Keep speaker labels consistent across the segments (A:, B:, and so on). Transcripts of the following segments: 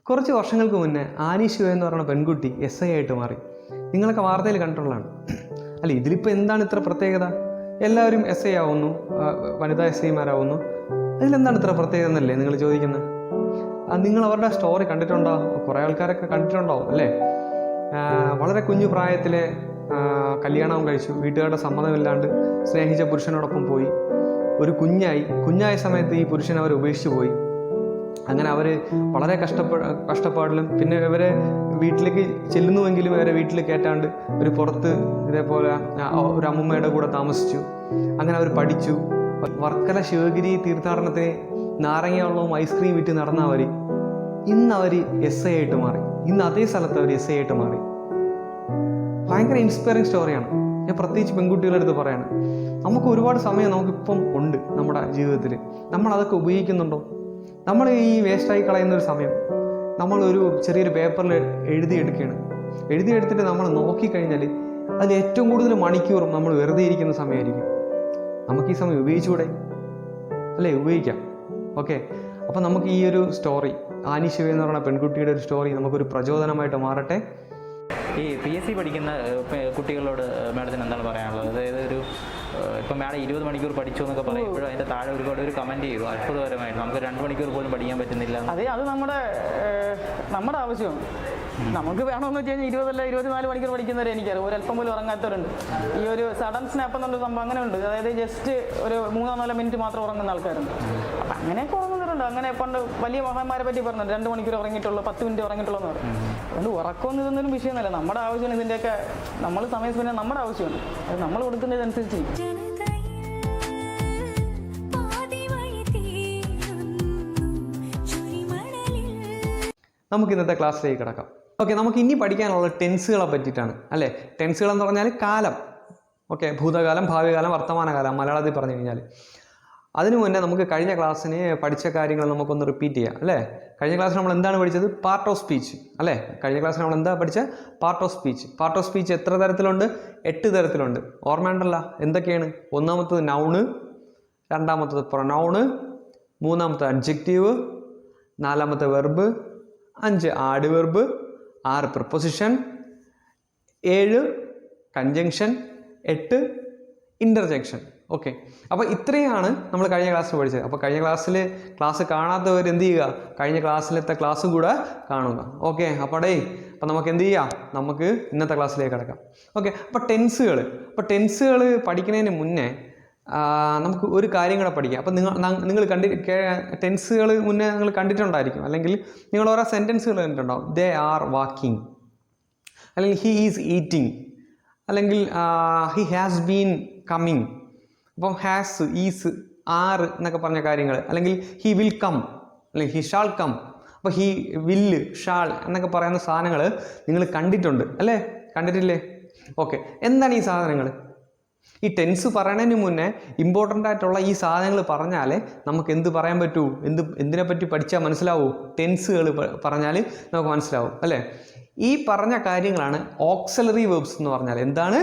A: കുറച്ച് വർഷങ്ങൾക്ക് മുന്നേ ആനി ശിവ എന്ന് പറയുന്ന പെൺകുട്ടി SI ആയിട്ട് മാറി. നിങ്ങളൊക്കെ വാർത്തയിൽ കണ്ടിട്ടുള്ളതാണ്. അല്ല, ഇതിലിപ്പോൾ എന്താണ് ഇത്ര പ്രത്യേകത? എല്ലാവരും SI ആവുന്നു, വനിതാ SIമാരാവുന്നു. അതിലെന്താണ് ഇത്ര പ്രത്യേകത എന്നല്ലേ നിങ്ങൾ ചോദിക്കുന്നത്? നിങ്ങൾ അവരുടെ സ്റ്റോറി കണ്ടിട്ടുണ്ടോ? കുറേ ആൾക്കാരൊക്കെ കണ്ടിട്ടുണ്ടാവും അല്ലേ? വളരെ കുഞ്ഞു പ്രായത്തിലെ കല്യാണം കഴിച്ചു, വീട്ടുകാരുടെ സമ്മതമില്ലാണ്ട് സ്നേഹിച്ച പുരുഷനോടൊപ്പം പോയി, ഒരു കുഞ്ഞായ സമയത്ത് ഈ പുരുഷൻ അവർ ഉപേക്ഷിച്ച് പോയി. അങ്ങനെ അവർ വളരെ കഷ്ടപ്പാടിലും പിന്നെ ഇവരെ വീട്ടിലേക്ക് ചെല്ലുന്നുവെങ്കിലും ഇവരെ വീട്ടിൽ കയറ്റാണ്ട് ഒരു പുറത്ത് ഇതേപോലെ ഒരു അമ്മൂമ്മയുടെ കൂടെ താമസിച്ചു. അങ്ങനെ അവർ പഠിച്ചു. വർക്കല ശിവഗിരി തീർത്ഥാടനത്തിന് നാരങ്ങ വെള്ളവും ഐസ്ക്രീം വിറ്റ് നടന്നവർ ഇന്നവർ SI ആയിട്ട് മാറി. ഇന്ന് അതേ സ്ഥലത്ത് അവർ SI ആയിട്ട് മാറി. ഭയങ്കര ഇൻസ്പയറിങ് സ്റ്റോറിയാണ്. ഞാൻ പ്രത്യേകിച്ച് പെൺകുട്ടികളുടെ അടുത്ത് പറയാണ്, നമുക്ക് ഒരുപാട് സമയം നമുക്കിപ്പം ഉണ്ട് നമ്മുടെ ജീവിതത്തിൽ. നമ്മളതൊക്കെ ഉപയോഗിക്കുന്നുണ്ടോ? നമ്മൾ ഈ വേസ്റ്റായി കളയുന്നൊരു സമയം നമ്മളൊരു ചെറിയൊരു പേപ്പറിൽ എഴുതിയെടുത്തിട്ട് നമ്മൾ നോക്കിക്കഴിഞ്ഞാൽ അതിൽ ഏറ്റവും കൂടുതൽ മണിക്കൂറും നമ്മൾ വെറുതെ ഇരിക്കുന്ന സമയമായിരിക്കും. നമുക്ക് ഈ സമയം ഉപയോഗിച്ചുകൂടെ? അല്ലേ? ഉപയോഗിക്കാം. ഓക്കെ, അപ്പം നമുക്ക് ഈ ഒരു സ്റ്റോറി, ആനി ശിവ എന്ന് പറയുന്ന പെൺകുട്ടിയുടെ ഒരു സ്റ്റോറി നമുക്കൊരു പ്രചോദനമായിട്ട് മാറട്ടെ.
B: ഈ PSC പഠിക്കുന്ന കുട്ടികളോട് മാഡത്തിന് എന്താണ് പറയാനുള്ളത്? അതായത് ഇപ്പം മാഡം 20 മണിക്കൂർ പഠിച്ചു എന്നൊക്കെ പറയുമ്പോഴും അതിൻ്റെ താഴെ ഒരുപാട് ഒരു കമൻറ്റ് ചെയ്തു, അത്ഭുതകരമായിട്ട് നമുക്ക് 2 മണിക്കൂർ പോലും പഠിക്കാൻ പറ്റുന്നില്ല.
C: അത് നമ്മുടെ ആവശ്യമാണ്. നമുക്ക് വേണമെന്ന് വെച്ച് കഴിഞ്ഞാൽ 20 അല്ല 24 മണിക്കൂർ പഠിക്കുന്നവരെ എനിക്കറിയാം. ഒരല്പം പോലും ഉറങ്ങാത്തവരുണ്ട്. ഈ ഒരു സഡൻ സ്നാപ്പ് എന്നുള്ള സംഭവം അങ്ങനെ ഉണ്ട്. അതായത് ജസ്റ്റ് ഒരു 3-4 മിനിറ്റ് മാത്രം ഉറങ്ങുന്ന ആൾക്കാരുണ്ട്. അപ്പം അങ്ങനെയൊക്കെ ഉറങ്ങുന്നവരുണ്ട്. അങ്ങനെ പണ്ട് വലിയ മഹാന്മാരെ പറ്റി പറഞ്ഞിട്ടുണ്ട്, 2 മണിക്കൂർ ഉറങ്ങിയിട്ടുള്ളൂ, 10 മിനിറ്റ് ഉറങ്ങിയിട്ടുള്ളൂ എന്ന് പറയും. അതുകൊണ്ട് ഉറക്കമൊന്നും ഇതൊന്നും വിഷയമൊന്നുമല്ല. നമ്മുടെ ആവശ്യമാണ് ഇതിൻ്റെയൊക്കെ. നമ്മൾ സമയം സ്പെൻഡ് നമ്മുടെ ആവശ്യമാണ്. അത് നമ്മൾ കൊടുക്കുന്നതനുസരിച്ച്.
A: നമുക്ക് ഇന്നത്തെ ക്ലാസ്സിലേക്ക് കിടക്കാം. ഓക്കെ, നമുക്ക് ഇനി പഠിക്കാനുള്ള ടെൻസുകളെ പറ്റിയിട്ടാണ് അല്ലേ? ടെൻസുകൾ എന്ന് പറഞ്ഞാൽ കാലം. ഓക്കെ, ഭൂതകാലം, ഭാവികാലം, വർത്തമാനകാലം മലയാളത്തിൽ പറഞ്ഞു കഴിഞ്ഞാൽ. അതിനു മുന്നേ നമുക്ക് കഴിഞ്ഞ ക്ലാസ്സിന് പഠിച്ച കാര്യങ്ങൾ നമുക്കൊന്ന് റിപ്പീറ്റ് ചെയ്യാം അല്ലേ? കഴിഞ്ഞ ക്ലാസ്സിൽ നമ്മൾ എന്താണ് പഠിച്ചത്? പാർട്ട് ഓഫ് സ്പീച്ച് അല്ലേ? കഴിഞ്ഞ ക്ലാസ്സിൽ നമ്മൾ എന്താ പഠിച്ചത്? Part of speech. Part of speech എത്ര തരത്തിലുണ്ട്? 8 തരത്തിലുണ്ട്. ഓർമ്മയുണ്ടല്ലോ എന്തൊക്കെയാണ്? ഒന്നാമത്തത് നൗണ്, രണ്ടാമത്തത് പ്രൊനൗണ്, മൂന്നാമത്തെ adjective, 4 verb, 5 adverb, 6 preposition, 7 conjunction, 8 interjection. Okay, അപ്പോൾ ഇത്രയാണ് നമ്മൾ കഴിഞ്ഞ ക്ലാസ്സിൽ പഠിച്ചത്. അപ്പോൾ കഴിഞ്ഞ ക്ലാസ് കാണാത്തവർ എന്ത് ചെയ്യുക? കഴിഞ്ഞ ക്ലാസ്സിലത്തെ ക്ലാസ്സും കൂടെ കാണുക. ഓക്കെ, അപ്പോൾ നമുക്ക് എന്ത് ചെയ്യാം? നമുക്ക് ഇന്നത്തെ ക്ലാസ്സിലേക്ക് കിടക്കാം. ഓക്കെ, അപ്പോൾ ടെൻസുകൾ പഠിക്കുന്നതിന് മുന്നേ നമുക്ക് ഒരു കാര്യം കൂടെ പഠിക്കാം. അപ്പം നിങ്ങൾ ടെൻസുകൾ മുന്നേ നിങ്ങൾ കണ്ടിട്ടുണ്ടായിരിക്കും, അല്ലെങ്കിൽ നിങ്ങൾ ഓരോ സെൻറ്റൻസുകൾ കണ്ടിട്ടുണ്ടാവും. ദേ ആർ വാക്കിംഗ്, അല്ലെങ്കിൽ ഹി ഈസ് ഈറ്റിംഗ്, അല്ലെങ്കിൽ ഹി ഹാസ് ബീൻ കമ്മിങ്. അപ്പം ഹാസ്, ഈസ്, ആർ എന്നൊക്കെ പറഞ്ഞ കാര്യങ്ങൾ, അല്ലെങ്കിൽ ഹി വിൽ കം, അല്ലെങ്കിൽ ഹി ഷാൾ കം. അപ്പോൾ ഹി വില്ല്, ഷാൾ എന്നൊക്കെ പറയുന്ന സാധനങ്ങൾ നിങ്ങൾ കണ്ടിട്ടുണ്ട് അല്ലേ? കണ്ടിട്ടില്ലേ? ഓക്കെ, എന്താണ് ഈ സാധനങ്ങൾ? ഈ ടെൻസ് പറയണതിന് മുന്നേ ഇമ്പോർട്ടൻ്റ് ആയിട്ടുള്ള ഈ സാധനങ്ങൾ പറഞ്ഞാലേ നമുക്ക് എന്ത് പറയാൻ പറ്റൂ, എന്തിനെപ്പറ്റി പഠിച്ചാൽ മനസ്സിലാവൂ? ടെൻസുകൾ പറഞ്ഞാൽ നമുക്ക് മനസ്സിലാവും അല്ലേ? ഈ പറഞ്ഞ കാര്യങ്ങളാണ് ഓക്സിലറി വെർബ്സ് എന്ന് പറഞ്ഞാൽ. എന്താണ്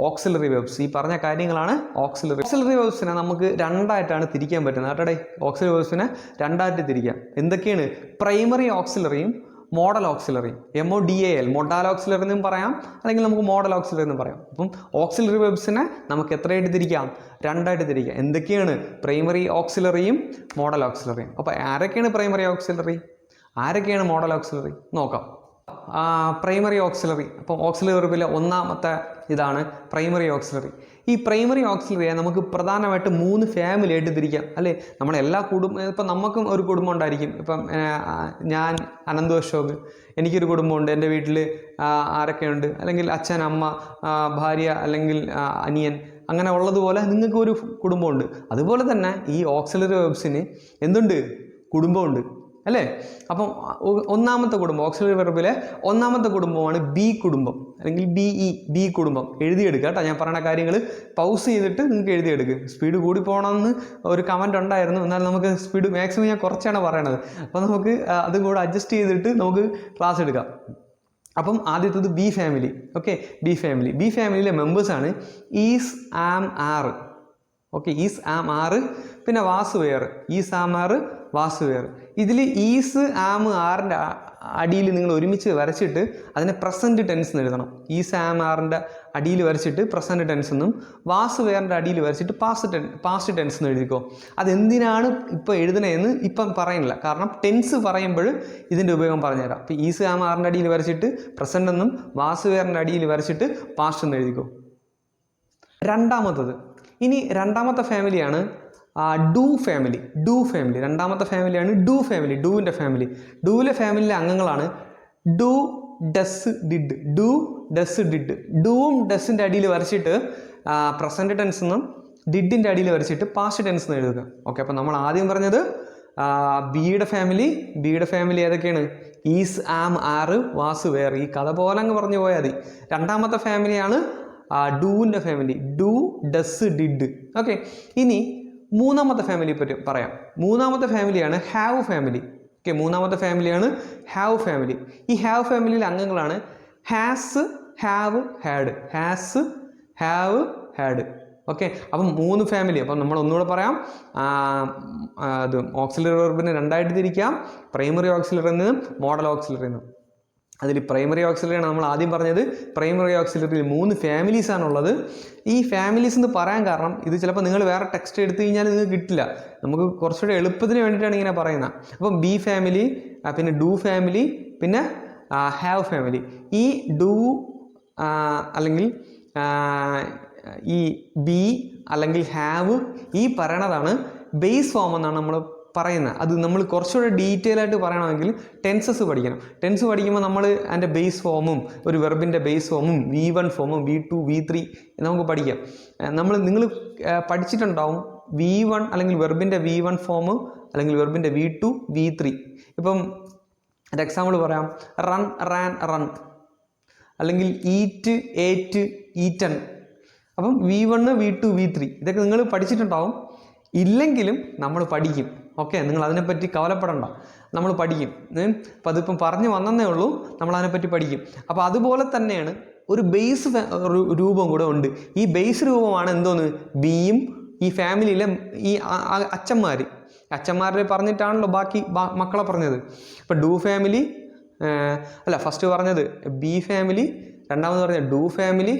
A: ഓക്സിലറി വെർബ്സ്? ഈ പറഞ്ഞ കാര്യങ്ങളാണ് ഓക്സിലറി വെർബ്സിനെ നമുക്ക് രണ്ടായിട്ടാണ് തിരിക്കാൻ പറ്റുന്നത് കേട്ടോ. ഓക്സിലറി വെർബ്സിനെ രണ്ടായിട്ട് തിരിക്കാം. എന്തൊക്കെയാണ്? പ്രൈമറി ഓക്സിലറിയും modal auxiliary, MODAL, modal auxiliary എന്നും പറയാം, അല്ലെങ്കിൽ നമുക്ക് മോഡൽ ഓക്സിലറി എന്നും പറയാം. അപ്പം ഓക്സിലറി വെർബ്സിനെ നമുക്ക് എത്രയായിട്ട് തിരിക്കാം? രണ്ടായിട്ട് തിരിക്കാം. എന്തൊക്കെയാണ്? പ്രൈമറി ഓക്സിലറിയും മോഡൽ ഓക്സിലറിയും. അപ്പോൾ ആരൊക്കെയാണ് പ്രൈമറി ഓക്സിലറി, ആരൊക്കെയാണ് മോഡൽ ഓക്സിലറി നോക്കാം. പ്രൈമറി ഓക്സിലറി, അപ്പം ഓക്സിലറി വെർബിലെ ഒന്നാമത്തെ ഇതാണ് പ്രൈമറി ഓക്സിലറി. ഈ പ്രൈമറി ഓക്സിലറിയെ നമുക്ക് പ്രധാനമായിട്ട് 3 ഫാമിലി ആയിട്ട് തിരിക്കാം അല്ലേ? നമ്മളെല്ലാ ഇപ്പം നമുക്കും ഒരു കുടുംബം ഉണ്ടായിരിക്കും. ഇപ്പം ഞാൻ അനന്തു അശോക്, എനിക്കൊരു കുടുംബമുണ്ട്. എൻ്റെ വീട്ടിൽ ആരൊക്കെയുണ്ട്? അല്ലെങ്കിൽ അച്ഛൻ, അമ്മ, ഭാര്യ, അല്ലെങ്കിൽ അനിയൻ, അങ്ങനെ ഉള്ളതുപോലെ നിങ്ങൾക്ക് ഒരു കുടുംബമുണ്ട്. അതുപോലെ തന്നെ ഈ ഓക്സിലറി വെർബ്സിന് എന്തുണ്ട്? കുടുംബമുണ്ട് അല്ലേ? അപ്പം ഒന്നാമത്തെ കുടുംബം, ഓക്സിലറി വെർബിലെ ഒന്നാമത്തെ കുടുംബമാണ് ബി കുടുംബം, അല്ലെങ്കിൽ ബി കുടുംബം. എഴുതിയെടുക്കുക കേട്ടോ. ഞാൻ പറയുന്ന കാര്യങ്ങൾ പൗസ് ചെയ്തിട്ട് നിങ്ങൾക്ക് എഴുതിയെടുക്കുക. സ്പീഡ് കൂടി പോകണമെന്ന് ഒരു കമൻറ്റ് ഉണ്ടായിരുന്നു, എന്നാൽ നമുക്ക് സ്പീഡ് മാക്സിമം ഞാൻ കുറച്ചാണ് പറയണത്. അപ്പോൾ നമുക്ക് അതും കൂടെ അഡ്ജസ്റ്റ് ചെയ്തിട്ട് നമുക്ക് ക്ലാസ് എടുക്കാം. അപ്പം ആദ്യത്തത് ബി ഫാമിലി. ഓക്കെ, ബി ഫാമിലിയിലെ മെമ്പേഴ്സാണ് is, am, are. Okay, is, am, are. പിന്നെ was, were. Is, am, are, was, were. ഇതിൽ ഈസ്, ആം, ആറിൻ്റെ അടിയിൽ നിങ്ങൾ ഒരുമിച്ച് വരച്ചിട്ട് അതിനെ പ്രസൻറ്റ് ടെൻസ് എന്ന് എഴുതണം. ഈസ് ആം ആറിൻ്റെ അടിയിൽ വരച്ചിട്ട് പ്രസൻറ്റ് ടെൻസ് എന്നും വാസ് വെയറിൻ്റെ അടിയിൽ വരച്ചിട്ട് പാസ്റ്റ് ടെൻസ് എന്ന് എഴുതിക്കോ. അതെന്തിനാണ് ഇപ്പോൾ എഴുതണതെന്ന് ഇപ്പം പറയുന്നില്ല, കാരണം ടെൻസ് പറയുമ്പോൾ ഇതിൻ്റെ ഉപയോഗം പറഞ്ഞുതരാം. അപ്പോൾ ഈസ് ആം ആറിൻ്റെ അടിയിൽ വരച്ചിട്ട് പ്രസൻറ്റ് എന്നും വാസ് വെയറിൻ്റെ അടിയിൽ വരച്ചിട്ട് പാസ്റ്റ് എന്ന് എഴുതിക്കോ. രണ്ടാമത്തത്, ഇനി രണ്ടാമത്തെ ഫാമിലിയാണ് ഡു ഫാമിലി. രണ്ടാമത്തെ ഫാമിലിയാണ് ഡു ഫാമിലി, ഡൂവിൻ്റെ ഫാമിലി. ഡൂവിലെ ഫാമിലിയിലെ അംഗങ്ങളാണ് do, does, did. Do, does, did. ഡൂവും ഡസിൻ്റെ അടിയിൽ വരച്ചിട്ട് പ്രസൻറ്റ് ടെൻസ് എന്നും ഡിഡിൻ്റെ അടിയിൽ വരച്ചിട്ട് പാസ്റ്റ് ടെൻസ് എന്ന് എഴുതുക. ഓക്കെ, അപ്പോൾ നമ്മൾ ആദ്യം പറഞ്ഞത് ബിയുടെ ഫാമിലി ഏതൊക്കെയാണ്? ഈസ്, ആം, ആറ്, വാസ്, വേർ. ഈ കഥ പോലെ അങ്ങ് പറഞ്ഞു പോയാൽ മതി. രണ്ടാമത്തെ ഫാമിലിയാണ് ഡൂവിൻ്റെ family. Do, does, did. Okay, ഇനി മൂന്നാമത്തെ ഫാമിലിയെ പറ്റി പറയാം. മൂന്നാമത്തെ ഫാമിലിയാണ് ഹാവ് ഫാമിലി. ഓക്കെ, മൂന്നാമത്തെ ഫാമിലിയാണ് ഹാവ് ഫാമിലി. ഈ ഹാവ് ഫാമിലിയിലെ അംഗങ്ങളാണ് has, have, had. Has, have, had. Okay, അപ്പം 3 ഫാമിലി. അപ്പം നമ്മൾ ഒന്നുകൂടെ പറയാം. അത് ഓക്സിലറി വെർബിനെ രണ്ടായിട്ട് തിരിക്കാം. പ്രൈമറി ഓക്സിലറി എന്നും മോഡൽ ഓക്സിലറി എന്നും. അതിൽ പ്രൈമറി ഓക്സിലറിയാണ് നമ്മൾ ആദ്യം പറഞ്ഞത്. പ്രൈമറി ഓക്സിലറിയിൽ 3 ഫാമിലീസാണുള്ളത്. ഈ ഫാമിലീസ് എന്ന് പറയാൻ കാരണം ഇത് ചിലപ്പോൾ നിങ്ങൾ വേറെ ടെക്സ്റ്റ് എടുത്തു കഴിഞ്ഞാൽ നിങ്ങൾക്ക് കിട്ടില്ല. നമുക്ക് കുറച്ചുകൂടെ എളുപ്പത്തിന് വേണ്ടിയിട്ടാണ് ഇങ്ങനെ പറയുന്നത്. അപ്പം ബി ഫാമിലി, പിന്നെ ഡു ഫാമിലി, പിന്നെ ഹാവ് ഫാമിലി. ഈ ഡു അല്ലെങ്കിൽ ഈ ബി അല്ലെങ്കിൽ ഹാവ് ഈ പറയണതാണ് ബേസ് ഫോം എന്നാണ് നമ്മൾ പറയുന്നത്. അത് നമ്മൾ കുറച്ചുകൂടെ ഡീറ്റെയിൽ ആയിട്ട് പറയണമെങ്കിൽ ടെൻസസ് പഠിക്കണം. ടെൻസ് പഠിക്കുമ്പോൾ നമ്മൾ അതിൻ്റെ ബേസ് ഫോമും ഒരു വെർബിൻ്റെ ബേസ് ഫോമും V1 ഫോമും V2 V3 നമുക്ക് പഠിക്കാം. നിങ്ങൾ പഠിച്ചിട്ടുണ്ടാവും V1 അല്ലെങ്കിൽ വെർബിൻ്റെ V1 ഫോം അല്ലെങ്കിൽ വെർബിൻ്റെ V2 V3. ഇപ്പം ഒരു എക്സാമ്പിൾ പറയാം. Run, ran, run. അല്ലെങ്കിൽ ഈറ്റ്, ഏറ്റ്, ഈറ്റൺ. അപ്പം V1 V2 V3 ഇതൊക്കെ നിങ്ങൾ പഠിച്ചിട്ടുണ്ടാവും. ഇല്ലെങ്കിലും നമ്മൾ പഠിക്കും. ഓക്കെ, നിങ്ങൾ അതിനെപ്പറ്റി കവലപ്പെടണ്ട, നമ്മൾ പഠിക്കും. അപ്പം അതിപ്പം പറഞ്ഞു വന്നേ ഉള്ളൂ, നമ്മൾ അതിനെപ്പറ്റി പഠിക്കും. അപ്പോൾ അതുപോലെ തന്നെയാണ് ഒരു ബേസ് രൂപം കൂടെ ഉണ്ട്. ഈ ബേസ് രൂപമാണ് എന്തോന്ന്? ബിയും ഈ ഫാമിലിയിലെ ഈ അച്ഛന്മാരെ പറഞ്ഞിട്ടാണല്ലോ ബാക്കി മക്കളെ പറഞ്ഞത്. ഇപ്പം ഡു ഫാമിലി ഫസ്റ്റ് പറഞ്ഞത് ബി ഫാമിലി, രണ്ടാമത് പറഞ്ഞത് ഡു ഫാമിലി,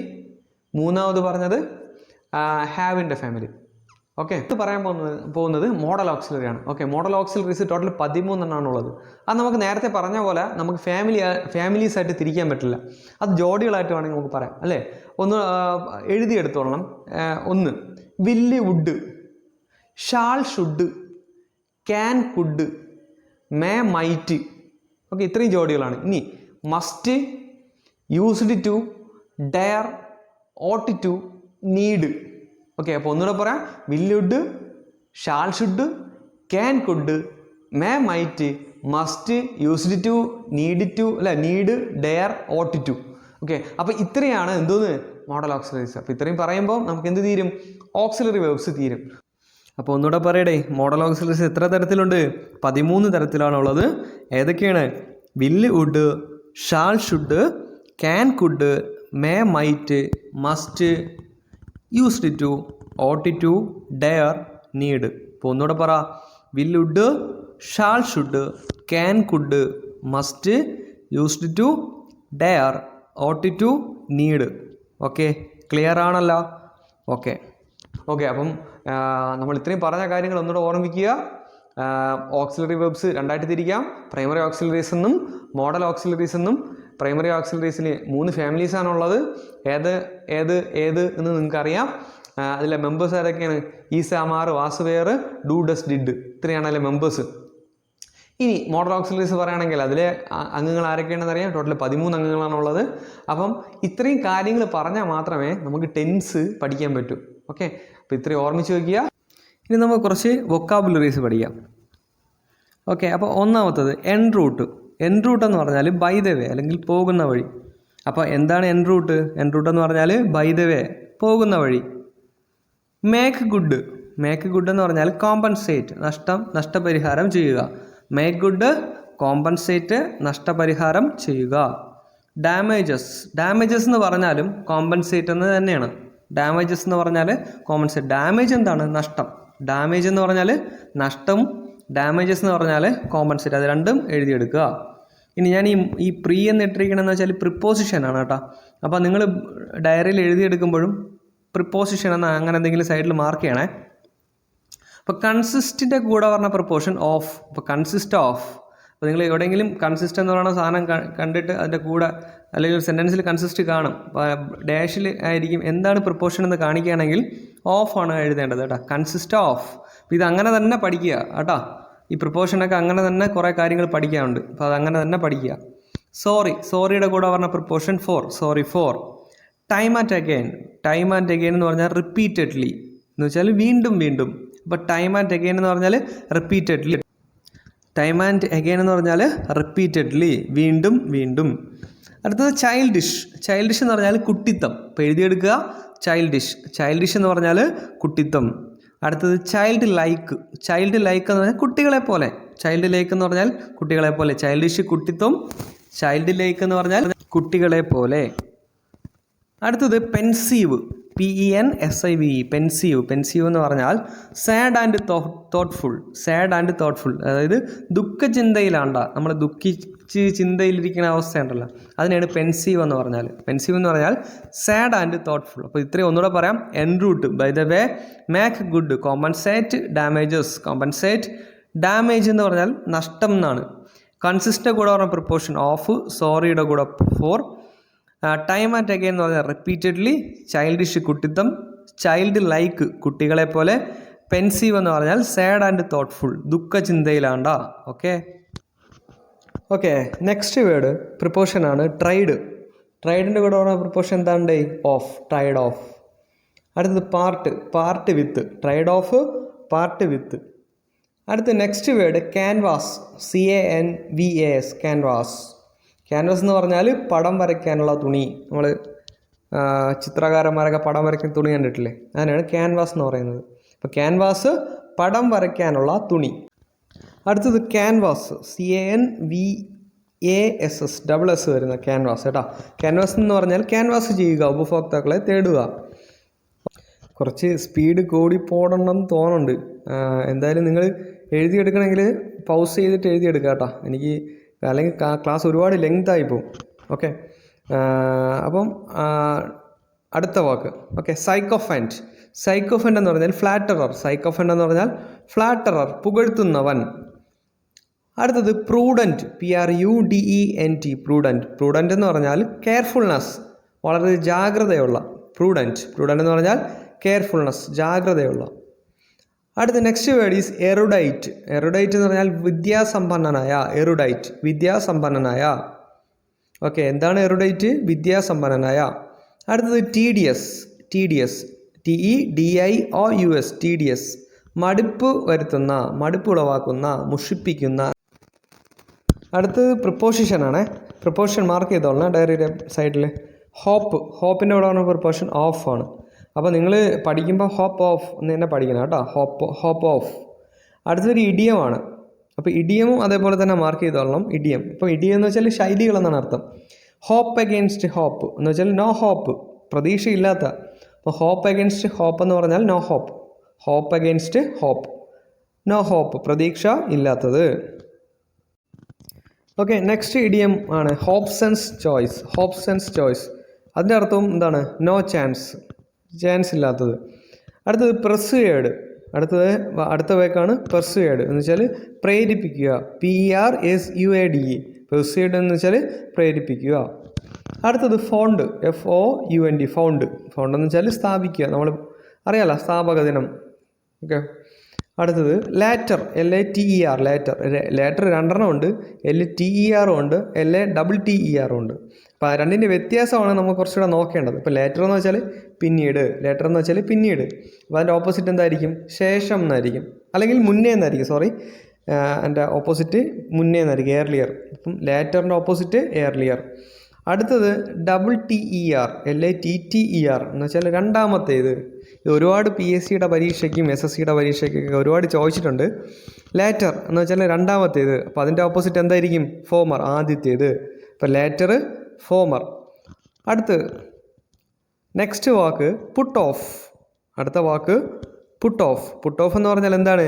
A: മൂന്നാമത് പറഞ്ഞത് ഹാവിൻ്റെ ഫാമിലി. ഓക്കെ, ഇത് പറയാൻ പോകുന്നത് മോഡൽ ഓക്സിലറി ആണ്. ഓക്കെ, മോഡൽ ഓക്സിലറീസ് ടോട്ടൽ 13 ഉള്ളത്. അത് നമുക്ക് നേരത്തെ പറഞ്ഞ പോലെ നമുക്ക് ഫാമിലീസ് ആയിട്ട് തിരിക്കാൻ പറ്റില്ല. അത് ജോഡികളായിട്ട് വേണമെങ്കിൽ നമുക്ക് പറയാം, അല്ലേ? ഒന്ന് എഴുതിയെടുത്തോളണം. ഒന്ന് will, would. Shall, should. Can, could. May, might. Okay, ഇത്രയും ജോഡികളാണ്. ഇനി must, used to, dare, ought to, need. Okay, അപ്പോൾ ഒന്നുകൂടെ പറയാം. Will would, shall should, can could, may might, must, used to, need to, need, dare, ought to. Okay, അപ്പോൾ ഇത്രയാണ് എന്തോന്ന് modal auxiliaries. അപ്പോൾ ഇത്രയും പറയുമ്പോൾ നമുക്ക് എന്ത് തീരും? ഓക്സിലറി വെർബ്സ് തീരും. അപ്പോൾ ഒന്നുകൂടെ പറയടേ, മോഡൽ ഓക്സിലറീസ് എത്ര തരത്തിലുണ്ട്? 13 തരത്തിലാണുള്ളത്. ഏതൊക്കെയാണ്? Will, would, shall should, can could, may might, must, used to, ought to, dare, need. ഇപ്പോൾ ഒന്നുകൂടെ പറ. Will, would, shall should, can could, must, used to, dare, ought to, need. Okay, clear ആണല്ലോ? Okay, അപ്പം നമ്മൾ ഇത്രയും പറഞ്ഞ കാര്യങ്ങൾ ഒന്നുകൂടെ ഓർമ്മിക്കുക. ഓക്സിലറി വെർബ്സ് രണ്ടായിട്ട് തിരിക്കാം. പ്രൈമറി ഓക്സിലറീസ് എന്നും മോഡൽ ഓക്സിലറീസ് എന്നും. പ്രൈമറി ഓക്സിലറീസിന് 3 ഫാമിലീസാണുള്ളത്. ഏത് എന്ന് നിങ്ങൾക്കറിയാം. അതിലെ മെമ്പേഴ്സ് ഏതൊക്കെയാണ്? Is, am, are, was, were, do, does, did. ഇത്രയാണ് അതിലെ മെമ്പേഴ്സ്. ഇനി മോഡൽ ഓക്സിലറീസ് പറയുകയാണെങ്കിൽ അതിലെ അംഗങ്ങൾ ആരൊക്കെയാണെന്ന് അറിയാം. ടോട്ടൽ 13 അംഗങ്ങളാണുള്ളത്. അപ്പം ഇത്രയും കാര്യങ്ങൾ പറഞ്ഞാൽ മാത്രമേ നമുക്ക് ടെൻസ് പഠിക്കാൻ പറ്റൂ. ഓക്കെ, അപ്പോൾ ഇത്രയും ഓർമ്മിച്ച് വയ്ക്കുക. ഇനി നമുക്ക് കുറച്ച് വൊക്കാബുലറീസ് പഠിക്കാം. ഓക്കെ, അപ്പോൾ ഒന്നാമത്തത് എൻ റൂട്ട്. എൻ റൂട്ട് എന്ന് പറഞ്ഞാൽ ബൈ ദ വേ അല്ലെങ്കിൽ പോകുന്ന വഴി. അപ്പോൾ എന്താണ് എൻ റൂട്ട്? എൻ റൂട്ട് എന്ന് പറഞ്ഞാൽ ബൈ ദ വേ, പോകുന്ന വഴി. Make good. മേക്ക് ഗുഡ് എന്ന് പറഞ്ഞാൽ കോമ്പൻസേറ്റ്, നഷ്ടപരിഹാരം ചെയ്യുക. മേക്ക് ഗുഡ്, കോമ്പൻസേറ്റ്, നഷ്ടപരിഹാരം ചെയ്യുക. ഡാമേജസ് എന്ന് പറഞ്ഞാലും കോമ്പൻസേറ്റ് എന്ന് തന്നെയാണ്. ഡാമേജസ് എന്ന് പറഞ്ഞാൽ കോമ്പൻസേറ്റ്. ഡാമേജ് എന്താണ്? നഷ്ടം. ഡാമേജ് എന്ന് പറഞ്ഞാൽ നഷ്ടം, ഡാമേജസ് എന്ന് പറഞ്ഞാൽ കോമ്പൻസേറ്റ്. അത് രണ്ടും എഴുതിയെടുക്കുക. ഇനി ഞാൻ ഈ പ്രീ എന്ന് ഇട്ടിരിക്കണമെന്ന് വെച്ചാൽ പ്രിപ്പോസിഷനാണ് കേട്ടോ. അപ്പോൾ നിങ്ങൾ ഡയറിയിൽ എഴുതിയെടുക്കുമ്പോഴും പ്രിപ്പോസിഷൻ എന്ന അങ്ങനെ എന്തെങ്കിലും സൈഡിൽ മാർക്ക് ചെയ്യണേ. അപ്പോൾ കൺസിസ്റ്റിൻ്റെ കൂടെ പറഞ്ഞ പ്രപ്പോർഷൻ ഓഫ്. അപ്പോൾ കൺസിസ്റ്റ് ഓഫ്, അപ്പോൾ നിങ്ങൾ എവിടെയെങ്കിലും കൺസിസ്റ്റ് എന്ന് പറയുന്ന സാധനം കണ്ടിട്ട് അതിൻ്റെ കൂടെ അല്ലെങ്കിൽ സെൻറ്റൻസിൽ കൺസിസ്റ്റ് കാണും, ഡാഷിൽ ആയിരിക്കും. എന്താണ് പ്രിപ്പോർഷൻ എന്ന് കാണിക്കുകയാണെങ്കിൽ ഓഫ് ആണ് എഴുതേണ്ടത് കേട്ടോ. Consist of. അപ്പോൾ ഇത് അങ്ങനെ തന്നെ പഠിക്കുക കേട്ടോ. ഈ പ്രിപ്പോർഷനൊക്കെ അങ്ങനെ തന്നെ കുറേ കാര്യങ്ങൾ പഠിക്കാനുണ്ട്. അപ്പോൾ അതങ്ങനെ തന്നെ പഠിക്കുക. സോറിയുടെ കൂടെ പറഞ്ഞ preposition for. Sorry for. Time and again. Time and again എന്ന് പറഞ്ഞാൽ റിപ്പീറ്റഡ്ലി എന്ന് വെച്ചാൽ വീണ്ടും വീണ്ടും. അപ്പോൾ ടൈം ആൻഡ് അഗെയിൻ എന്ന് പറഞ്ഞാൽ റിപ്പീറ്റഡ്ലി. ടൈം ആൻഡ് അഗെയിൻ എന്ന് പറഞ്ഞാൽ റിപ്പീറ്റഡ്ലി, വീണ്ടും വീണ്ടും. അടുത്തത് ചൈൽഡിഷ്. ചൈൽഡിഷ് എന്ന് പറഞ്ഞാൽ കുട്ടിത്തം. ഇപ്പോൾ എഴുതിയെടുക്കുക ചൈൽഡിഷ്. ചൈൽഡിഷ് എന്ന് പറഞ്ഞാൽ കുട്ടിത്തം. അടുത്തത് ചൈൽഡ് ലൈക്ക്. ചൈൽഡ് ലൈക്ക് എന്ന് പറഞ്ഞാൽ കുട്ടികളെ പോലെ. ചൈൽഡ് ലൈക്ക് എന്ന് പറഞ്ഞാൽ കുട്ടികളെ പോലെ. ചൈൽഡിഷ് കുട്ടിത്വം, ചൈൽഡ് ലൈക്ക് എന്ന് പറഞ്ഞാൽ കുട്ടികളെ പോലെ. അടുത്തത് പെൻസീവ്. PENSIVE. പെൻസീവ്. പെൻസീവ് എന്ന് പറഞ്ഞാൽ sad and thoughtful. Sad and thoughtful, അതായത് ദുഃഖചിന്തയിലാണ്ട, നമ്മൾ ദുഃഖിച്ച് ചിന്തയിലിരിക്കുന്ന അവസ്ഥയുണ്ടല്ലോ, അതിനെയാണ് പെൻസീവ് എന്ന് പറഞ്ഞാൽ. പെൻസീവ് എന്ന് പറഞ്ഞാൽ സാഡ് ആൻഡ് തോട്ട്ഫുൾ. അപ്പോൾ ഇത്രയും ഒന്നുകൂടെ പറയാം. En route. By the way, make good. Compensate damages. Compensate damage എന്ന് പറഞ്ഞാൽ നഷ്ടം എന്നാണ്. കൺസിസ്റ്റിൻ്റെ കൂടെ പറഞ്ഞ പ്രിപ്പോർഷൻ ഓഫ്. സോറിയുടെ കൂടെ ഫോർ. ടൈം ആൻഡ് അഗെയിൻ എന്ന് പറഞ്ഞാൽ റിപ്പീറ്റഡ്ലി. ചൈൽഡിഷ് കുട്ടിത്തം. ചൈൽഡ് ലൈക്ക് കുട്ടികളെ പോലെ. പെൻസീവ് എന്ന് പറഞ്ഞാൽ സാഡ് ആൻഡ് തോട്ട്ഫുൾ, ദുഃഖചിന്തയിലാണ്ട. ഓക്കെ നെക്സ്റ്റ് വേർഡ് പ്രിപ്പോർഷനാണ് ട്രൈഡ്. ട്രൈഡിൻ്റെ കൂടെ പറഞ്ഞ പ്രിപ്പോർഷൻ എന്താണ്ട്? ഓഫ്. Tried of. അടുത്തത് part. Part with. Tried of, part with. അടുത്ത next word canvas. CANVAS. Canvas. Canvas എന്ന് പറഞ്ഞാൽ പടം വരയ്ക്കാനുള്ള തുണി. നമ്മൾ ചിത്രകാരന്മാരൊക്കെ പടം വരയ്ക്കുന്ന തുണി കണ്ടിട്ടില്ലേ, അതിനാണ് ക്യാൻവാസ് എന്ന് പറയുന്നത്. അപ്പോൾ ക്യാൻവാസ് പടം വരയ്ക്കാനുള്ള തുണി. അടുത്തത് ക്യാൻവാസ്. CANVASS. ഡബിൾ എസ് വരുന്ന ക്യാൻവാസ് കേട്ടോ. ക്യാൻവാസ് എന്ന് പറഞ്ഞാൽ ക്യാൻവാസ് ചെയ്യുക, ഉപഭോക്താക്കളെ തേടുക. കുറച്ച് സ്പീഡ് കൂടി പോകണമെന്ന് തോന്നുന്നുണ്ട്. എന്തായാലും നിങ്ങൾ എഴുതിയെടുക്കണമെങ്കിൽ പൗസ് ചെയ്തിട്ട് എഴുതിയെടുക്കുക കേട്ടോ. എനിക്ക് അല്ലെങ്കിൽ ക്ലാസ് ഒരുപാട് ലെങ്തായി പോകും. ഓക്കെ, അപ്പം അടുത്ത വാക്ക്. ഓക്കെ, സൈക്കോഫൻറ്റ്. സൈക്കോഫൻറ്റ് എന്ന് പറഞ്ഞാൽ ഫ്ലാറ്ററർ. സൈക്കോഫൻറ്റ് എന്ന് പറഞ്ഞാൽ ഫ്ലാറ്ററർ, പുകഴ്ത്തുന്നവൻ. അടുത്തത് പ്രൂഡൻറ്റ്. PRUDENT. പ്രൂഡൻറ്റ്. പ്രൂഡൻറ്റ് എന്ന് പറഞ്ഞാൽ കെയർഫുൾനെസ്, വളരെ ജാഗ്രതയുള്ള. പ്രൂഡൻറ്റ്. പ്രൂഡൻറ്റ് എന്ന് പറഞ്ഞാൽ കെയർഫുൾനെസ്, ജാഗ്രതയുള്ള. അടുത്ത next word is erudite. Erudite എന്ന് പറഞ്ഞാൽ വിദ്യാസമ്പന്നനായ. എറുഡൈറ്റ്, വിദ്യാസമ്പന്നനായ. ഓക്കെ, എന്താണ് എറുഡൈറ്റ്? വിദ്യാസമ്പന്നനായ. അടുത്തത് ടീഡിയസ്. ടീഡിയസ്. TEDIOUS. ടീഡിയസ്, മടുപ്പ് വരുത്തുന്ന, മടുപ്പ് ഉളവാക്കുന്ന, മുഷിപ്പിക്കുന്ന. അടുത്തത് പ്രിപ്പോസിഷനാണ്. പ്രിപ്പോസിഷൻ മാർക്ക് ചെയ്തോളണം ഡയറിയുടെ സൈഡിൽ. ഹോപ്പ്. ഹോപ്പിൻ്റെ കൂടെ പറഞ്ഞ പ്രിപ്പോസിഷൻ ഓഫ് ആണ്. അപ്പോൾ നിങ്ങൾ പഠിക്കുമ്പോൾ ഹോപ്പ് ഓഫ് എന്ന് തന്നെ പഠിക്കണം കേട്ടോ. Hope of. അടുത്തൊരു ഇഡിയമാണ്. അപ്പോൾ ഇഡിയമും അതേപോലെ തന്നെ മാർക്ക് ചെയ്തോളണം. ഇഡിയം. ഇപ്പോൾ ഇഡിയം എന്ന് വെച്ചാൽ ശൈലികൾ എന്നാണ് അർത്ഥം. ഹോപ്പ് അഗെയിൻസ്റ്റ് ഹോപ്പ് എന്ന് വെച്ചാൽ നോ ഹോപ്പ്, പ്രതീക്ഷയില്ലാത്ത. അപ്പോൾ ഹോപ്പ് അഗെയിൻസ്റ്റ് ഹോപ്പ് എന്ന് പറഞ്ഞാൽ no hope. Hope against hope, no hope, പ്രതീക്ഷ ഇല്ലാത്തത്. ഓക്കെ, നെക്സ്റ്റ് ഇഡിയം ആണ് ഹോപ്സൻസ് ചോയ്സ്. ഹോപ്സൻസ് ചോയ്സ്, അതിൻ്റെ അർത്ഥവും എന്താണ്? നോ ചാൻസ്, ചാൻസ് ഇല്ലാത്തത്. അടുത്തത് പെർസുവേഡ്. അടുത്ത വേക്കാണ് പെർസുവേഡ് എന്ന് വെച്ചാൽ പ്രേരിപ്പിക്കുക. PERSUADE. പെർസുവേഡ് എന്ന് വെച്ചാൽ പ്രേരിപ്പിക്കുക. അടുത്തത് ഫോണ്ട്. FOUND. ഫൗണ്ട്. ഫൗണ്ട് എന്ന് വെച്ചാൽ സ്ഥാപിക്കുക. നമ്മൾ അറിയാലോ, സ്ഥാപക ദിനം. ഓക്കെ. അടുത്തത് ലാറ്റർ. LATER. ലാറ്റർ. ലാറ്റർ രണ്ടെണ്ണം ഉണ്ട്. LTER ഉണ്ട്, LATTER ഉണ്ട്. അപ്പോൾ രണ്ടിൻ്റെ വ്യത്യാസമാണ് നമുക്ക് കുറച്ചുകൂടെ നോക്കേണ്ടത്. ഇപ്പോൾ ലേറ്റർ എന്ന് വെച്ചാൽ പിന്നീട്. ലേറ്റർ എന്ന് വെച്ചാൽ പിന്നീട്. അപ്പോൾ അതിൻ്റെ ഓപ്പോസിറ്റ് എന്തായിരിക്കും? ശേഷം എന്നായിരിക്കും, അല്ലെങ്കിൽ മുന്നേ എന്നായിരിക്കും. സോറി, എൻ്റെ ഓപ്പോസിറ്റ് മുന്നേ എന്നായിരിക്കും, എയർലിയർ. അപ്പം ലേറ്ററിൻ്റെ ഓപ്പോസിറ്റ് എയർലിയർ. അടുത്തത് TER. LATTER എന്ന് വെച്ചാൽ രണ്ടാമത്തേത്. ഇത് ഒരുപാട് PSCയുടെ പരീക്ഷയ്ക്കും SSCയുടെ പരീക്ഷയ്ക്കൊക്കെ ഒരുപാട് ചോദിച്ചിട്ടുണ്ട്. ലേറ്റർ എന്ന് വെച്ചാൽ രണ്ടാമത്തേത്. അപ്പോൾ അതിൻ്റെ ഓപ്പോസിറ്റ് എന്തായിരിക്കും? ഫോമർ, ആദ്യത്തേത്. അപ്പോൾ ലേറ്റർ, ഫോമർ. അടുത്ത് നെക്സ്റ്റ് വാക്ക് പുട്ട് ഓഫ്. അടുത്ത വാക്ക് പുട്ട് ഓഫ്. പുട്ട് ഓഫ് എന്ന് പറഞ്ഞാൽ എന്താണ്?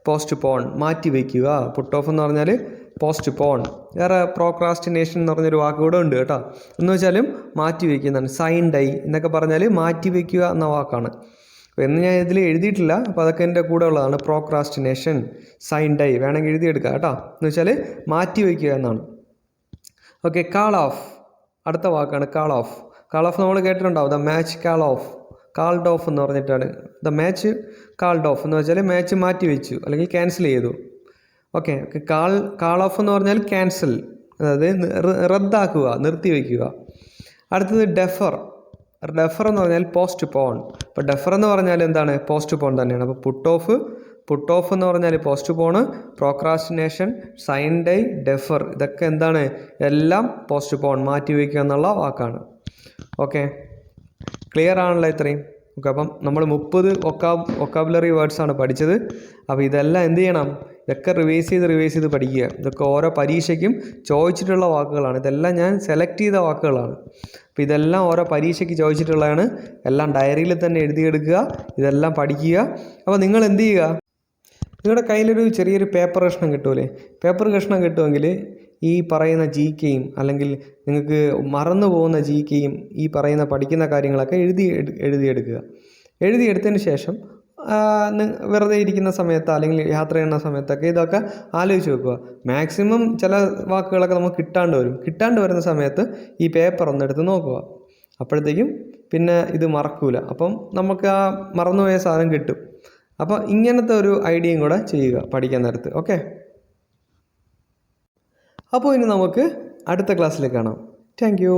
A: പോസ്റ്റ് പോൺ, മാറ്റി വയ്ക്കുക. പുട്ട് ഓഫ് എന്ന് പറഞ്ഞാൽ പോസ്റ്റ് പോൺ. വേറെ പ്രോക്രാസ്റ്റിനേഷൻ എന്ന് പറഞ്ഞൊരു വാക്ക് കൂടെ ഉണ്ട് കേട്ടോ. എന്ന് വെച്ചാലും മാറ്റി വയ്ക്കുന്നതാണ്. സൈൻ ഡൈ എന്നൊക്കെ പറഞ്ഞാൽ മാറ്റി വയ്ക്കുക എന്ന വാക്കാണ്. എന്ന് ഞാൻ ഇതിൽ എഴുതിയിട്ടില്ല, അപ്പോൾ അതൊക്കെ എൻ്റെ കൂടെ ഉള്ളതാണ്. പ്രോക്രാസ്റ്റിനേഷൻ, സൈൻ ഡൈ വേണമെങ്കിൽ എഴുതിയെടുക്കുക കേട്ടോ. എന്ന് വെച്ചാൽ മാറ്റി വയ്ക്കുക എന്നാണ്. ഓക്കെ, കാൾ ഓഫ് അടുത്ത വാക്കാണ്. Call of. കാൾ ഓഫ് നമ്മൾ കേട്ടിട്ടുണ്ടാവും. The match call off, called off എന്ന് പറഞ്ഞിട്ടാണ്. ദ മാച്ച് കാൾഡ് ഓഫ് എന്ന് വെച്ചാൽ മാച്ച് മാറ്റി വെച്ചു അല്ലെങ്കിൽ ക്യാൻസൽ ചെയ്തു. ഓക്കെ, കാൾ ഓഫ് എന്ന് പറഞ്ഞാൽ ക്യാൻസൽ, അതായത് റദ്ദാക്കുക, നിർത്തി വയ്ക്കുക. അടുത്തത് ഡെഫർ. ഡെഫർ എന്ന് പറഞ്ഞാൽ പോസ്റ്റ് പോൺ. അപ്പോൾ ഡെഫർ എന്ന് പറഞ്ഞാൽ എന്താണ്? പോസ്റ്റ് പോൺ തന്നെയാണ്. അപ്പോൾ പുട്ട് ഓഫ് എന്ന് പറഞ്ഞാൽ പോസ്റ്റ് പോണ്, പ്രോക്രാസ്റ്റിനേഷൻ, സൈൻ ഡൈ, ഡെഫർ ഇതൊക്കെ എന്താണ്? എല്ലാം പോസ്റ്റ് പോൺ, മാറ്റി വയ്ക്കുക എന്നുള്ള വാക്കാണ്. ഓക്കെ, ക്ലിയർ ആണല്ലോ ഇത്രയും? ഓക്കെ, അപ്പം നമ്മൾ 30 വൊക്കാബുലറി വേർഡ്സാണ് പഠിച്ചത്. അപ്പോൾ ഇതെല്ലാം എന്ത് ചെയ്യണം? ഇതൊക്കെ റിവൈസ് ചെയ്ത് പഠിക്കുക. ഇതൊക്കെ ഓരോ പരീക്ഷയ്ക്കും ചോദിച്ചിട്ടുള്ള വാക്കുകളാണ്. ഇതെല്ലാം ഞാൻ സെലക്ട് ചെയ്ത വാക്കുകളാണ്. അപ്പോൾ ഇതെല്ലാം ഓരോ പരീക്ഷയ്ക്ക് ചോദിച്ചിട്ടുള്ളതാണ്. എല്ലാം ഡയറിയിൽ തന്നെ എഴുതിയെടുക്കുക, ഇതെല്ലാം പഠിക്കുക. അപ്പോൾ നിങ്ങൾ എന്ത് ചെയ്യുക? നിങ്ങളുടെ കയ്യിലൊരു ചെറിയൊരു പേപ്പർ കഷ്ണം കിട്ടുമല്ലേ? പേപ്പർ കഷ്ണം കിട്ടുമെങ്കിൽ ഈ പറയുന്ന GKയും അല്ലെങ്കിൽ നിങ്ങൾക്ക് മറന്നു പോകുന്ന GKയും ഈ പറയുന്ന പഠിക്കുന്ന കാര്യങ്ങളൊക്കെ എഴുതിയെടുക്കുക. എഴുതിയെടുത്തതിന് ശേഷം വെറുതെ ഇരിക്കുന്ന സമയത്ത് അല്ലെങ്കിൽ യാത്ര ചെയ്യുന്ന സമയത്തൊക്കെ ഇതൊക്കെ ആലോചിച്ച് വെക്കുക. മാക്സിമം ചില വാക്കുകളൊക്കെ നമുക്ക് കിട്ടാണ്ട് വരുന്ന സമയത്ത് ഈ പേപ്പർ ഒന്നെടുത്ത് നോക്കുക. അപ്പോഴത്തേക്കും പിന്നെ ഇത് മറക്കൂല. അപ്പം നമുക്ക് ആ മറന്നുപോയ സാധനം കിട്ടും. അപ്പോൾ ഇങ്ങനത്തെ ഒരു ഐഡിയയും കൂടെ ചെയ്യുക പഠിക്കാൻ നേരത്ത്. ഓക്കെ, അപ്പോൾ ഇനി നമുക്ക് അടുത്ത ക്ലാസ്സിൽ കാണാം. Thank you.